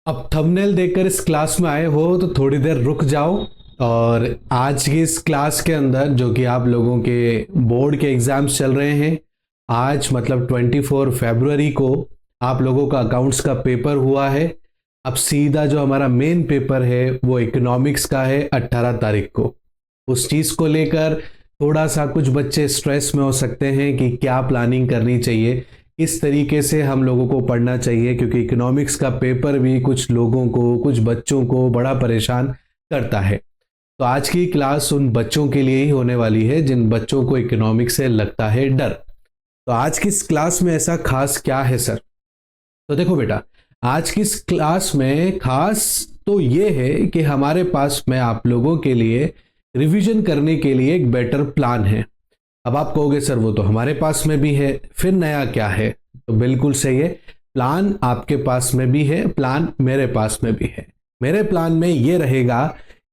अब थंबनेल देखकर इस क्लास में आए हो तो थोड़ी देर रुक जाओ। और आज की इस क्लास के अंदर जो कि आप लोगों के बोर्ड के एग्जाम्स चल रहे हैं, आज मतलब 24 फरवरी को आप लोगों का अकाउंट्स का पेपर हुआ है। अब सीधा जो हमारा मेन पेपर है वो इकोनॉमिक्स का है 18 तारीख को। उस चीज़ को लेकर थोड़ा सा कुछ बच्चे स्ट्रेस में हो सकते हैं कि क्या प्लानिंग करनी चाहिए, इस तरीके से हम लोगों को पढ़ना चाहिए, क्योंकि इकोनॉमिक्स का पेपर भी कुछ लोगों को, कुछ बच्चों को बड़ा परेशान करता है। तो आज की क्लास उन बच्चों के लिए ही होने वाली है जिन बच्चों को इकोनॉमिक्स से लगता है डर। तो आज की इस क्लास में ऐसा खास क्या है सर? तो देखो बेटा, आज की इस क्लास में खास तो ये है कि हमारे पास में आप लोगों के लिए रिवीजन करने के लिए एक बेटर प्लान है। अब आप कहोगे सर वो तो हमारे पास में भी है, फिर नया क्या है? तो बिल्कुल सही है, प्लान आपके पास में भी है, प्लान मेरे पास में भी है। मेरे प्लान में ये रहेगा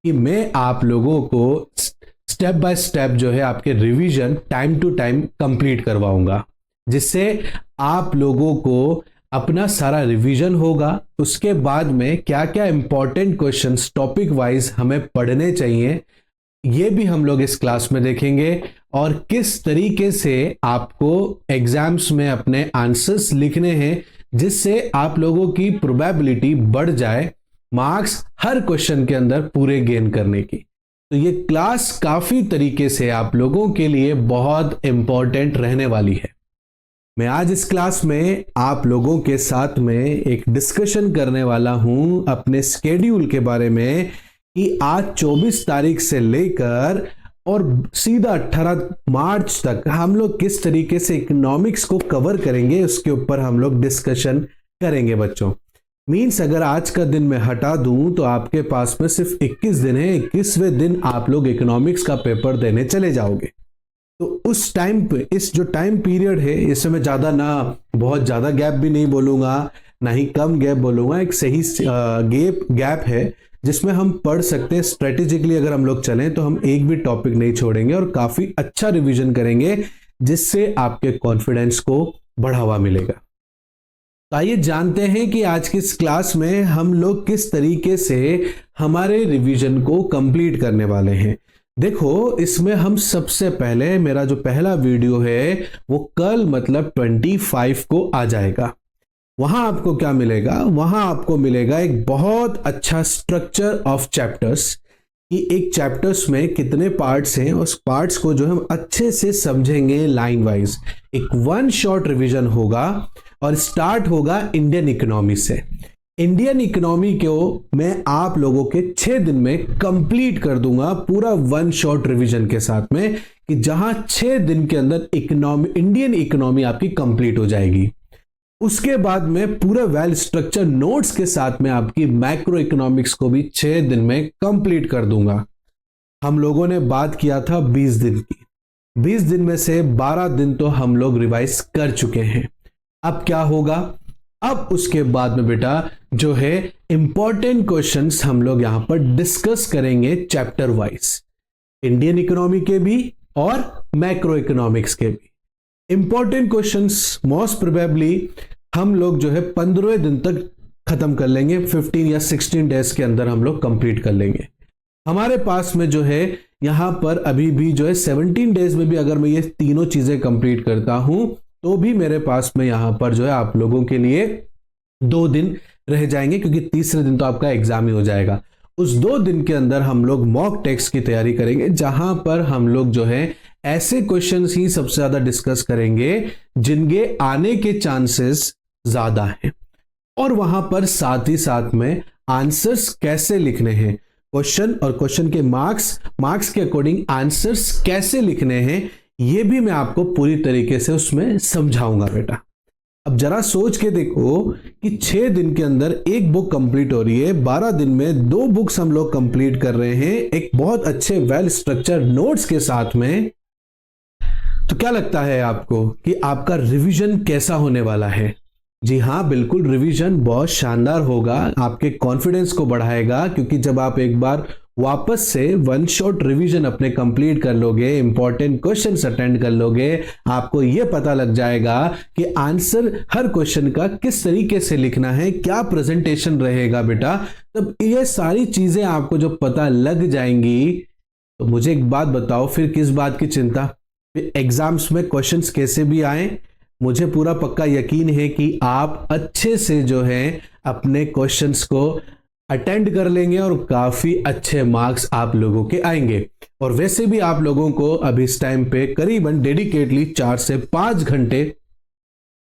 कि मैं आप लोगों को स्टेप बाय स्टेप जो है आपके revision time to time complete करवाऊंगा, जिससे आप लोगों को अपना सारा रिवीजन होगा। उसके बाद में क्या क्या इंपॉर्टेंट क्वेश्चंस टॉपिक वाइज हमें पढ़ने चाहिए, ये भी हम लोग इस क्लास में देखेंगे। और किस तरीके से आपको एग्जाम्स में अपने आंसर्स लिखने हैं जिससे आप लोगों की प्रोबेबिलिटी बढ़ जाए मार्क्स हर क्वेश्चन के अंदर पूरे गेन करने की। तो ये क्लास काफी तरीके से आप लोगों के लिए बहुत इंपॉर्टेंट रहने वाली है। मैं आज इस क्लास में आप लोगों के साथ में एक डिस्कशन करने वाला हूं अपने स्केड्यूल के बारे में कि आज 24 तारीख से लेकर और सीधा 18 मार्च तक हम लोग किस तरीके से इकोनॉमिक्स को कवर करेंगे, उसके ऊपर हम लोग डिस्कशन करेंगे बच्चों। मींस अगर आज का दिन मैं हटा दूं तो आपके पास में सिर्फ 21 दिन है, 21वें दिन आप लोग इकोनॉमिक्स का पेपर देने चले जाओगे। तो उस टाइम पे, इस जो टाइम पीरियड है, इसमें मैं ज्यादा ना बहुत ज्यादा गैप भी नहीं बोलूंगा, ना ही कम गैप बोलूंगा, एक सही गैप है जिसमें हम पढ़ सकते हैं। स्ट्रेटेजिकली अगर हम लोग चलें तो हम एक भी टॉपिक नहीं छोड़ेंगे और काफी अच्छा रिवीजन करेंगे जिससे आपके कॉन्फिडेंस को बढ़ावा मिलेगा। तो आइए जानते हैं कि आज की इस क्लास में हम लोग किस तरीके से हमारे रिवीजन को कंप्लीट करने वाले हैं। देखो, इसमें हम सबसे पहले, मेरा जो पहला वीडियो है वो कल मतलब 25 को आ जाएगा। वहां आपको क्या मिलेगा? वहां आपको मिलेगा एक बहुत अच्छा स्ट्रक्चर ऑफ चैप्टर्स, कि एक चैप्टर्स में कितने पार्ट्स हैं, उस पार्ट्स को जो हम अच्छे से समझेंगे लाइन वाइज। एक वन शॉट रिवीजन होगा और स्टार्ट होगा इंडियन इकोनॉमी से। इंडियन इकोनॉमी को मैं आप लोगों के 6 दिन में कंप्लीट कर दूंगा पूरा वन शॉट रिवीजन के साथ में, कि जहां 6 दिन के अंदर इंडियन इकोनॉमी आपकी कंप्लीट हो जाएगी। उसके बाद में पूरा वेल स्ट्रक्चर नोट्स के साथ में आपकी मैक्रो इकोनॉमिक्स को भी 6 दिन में कंप्लीट कर दूंगा। हम लोगों ने बात किया था 20 दिन की, 20 दिन में से 12 दिन तो हम लोग रिवाइज कर चुके हैं। अब क्या होगा? अब उसके बाद में बेटा जो है इंपॉर्टेंट क्वेश्चंस हम लोग यहां पर डिस्कस करेंगे चैप्टर वाइज, इंडियन इकोनॉमी के भी और मैक्रो इकोनॉमिक्स के भी। इंपॉर्टेंट क्वेश्चंस मोस्ट प्रोबेबली हम लोग जो है 15वें दिन तक खत्म कर लेंगे, 15 या 16 डेज के अंदर हम लोग कंप्लीट कर लेंगे। हमारे पास में जो है यहां पर अभी भी जो है 17 डेज में भी अगर मैं ये तीनों चीजें कंप्लीट करता हूं तो भी मेरे पास में यहां पर जो है आप लोगों के लिए 2 दिन रह जाएंगे, क्योंकि तीसरे दिन तो आपका एग्जाम ही हो जाएगा। उस 2 दिन के अंदर हम लोग मॉक टेस्ट की तैयारी करेंगे, जहां पर हम लोग जो है ऐसे क्वेश्चंस ही सबसे ज्यादा डिस्कस करेंगे जिनके आने के चांसेस ज्यादा हैं, और वहां पर साथ ही साथ में आंसर्स कैसे लिखने हैं, क्वेश्चन और क्वेश्चन के मार्क्स के अकॉर्डिंग आंसर्स कैसे लिखने हैं, ये भी मैं आपको पूरी तरीके से उसमें समझाऊंगा बेटा। अब जरा सोच के देखो कि 6 दिन के अंदर एक बुक कंप्लीट हो रही है, 12 दिन में 2 बुक्स हम लोग कंप्लीट कर रहे हैं एक बहुत अच्छे वेल स्ट्रक्चर नोट्स के साथ में। तो क्या लगता है आपको कि आपका रिवीजन कैसा होने वाला है? जी हाँ, बिल्कुल रिवीजन बहुत शानदार होगा, आपके कॉन्फिडेंस को बढ़ाएगा, क्योंकि जब आप एक बार वापस से वन शॉट रिवीजन अपने कंप्लीट कर लोगे, इंपॉर्टेंट क्वेश्चंस अटेंड कर लोगे, आपको यह पता लग जाएगा कि आंसर हर क्वेश्चन का किस तरीके से लिखना है, क्या प्रेजेंटेशन रहेगा बेटा। तब ये सारी चीजें आपको जो पता लग जाएंगी, तो मुझे एक बात बताओ, फिर किस बात की चिंता। एग्जाम्स में क्वेश्चंस कैसे भी आए, मुझे पूरा पक्का यकीन है कि आप अच्छे से जो है अपने क्वेश्चंस को अटेंड कर लेंगे और काफी अच्छे मार्क्स आप लोगों के आएंगे। और वैसे भी आप लोगों को अभी इस टाइम पे करीबन डेडिकेटली 4 से 5 घंटे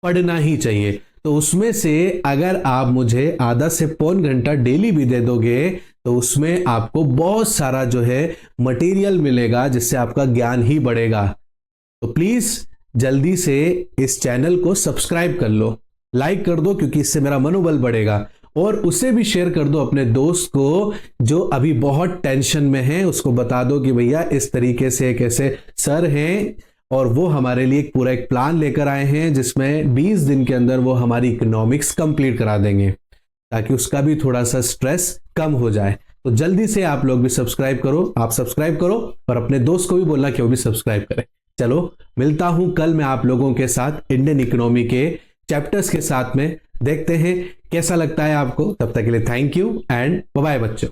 पढ़ना ही चाहिए। तो उसमें से अगर आप मुझे आधा से पौन घंटा डेली भी दे दोगे तो उसमें आपको बहुत सारा जो है मटेरियल मिलेगा, जिससे आपका ज्ञान ही बढ़ेगा। तो प्लीज जल्दी से इस चैनल को सब्सक्राइब कर लो, लाइक कर दो, क्योंकि इससे मेरा मनोबल बढ़ेगा। और उसे भी शेयर कर दो अपने दोस्त को जो अभी बहुत टेंशन में है, उसको बता दो कि भैया इस तरीके से एक ऐसे सर हैं और वो हमारे लिए पूरा एक प्लान लेकर आए हैं जिसमें 20 दिन के अंदर वो हमारी इकोनॉमिक्स कंप्लीट करा देंगे, ताकि उसका भी थोड़ा सा स्ट्रेस कम हो जाए। तो जल्दी से आप लोग भी सब्सक्राइब करो, आप सब्सक्राइब करो और अपने दोस्त को भी बोलना कि वो भी सब्सक्राइब करें। चलो मिलता हूं कल मैं आप लोगों के साथ इंडियन इकोनॉमी के चैप्टर्स के साथ में, देखते हैं कैसा लगता है आपको। तब तक के लिए thank you and bye bye बच्चों।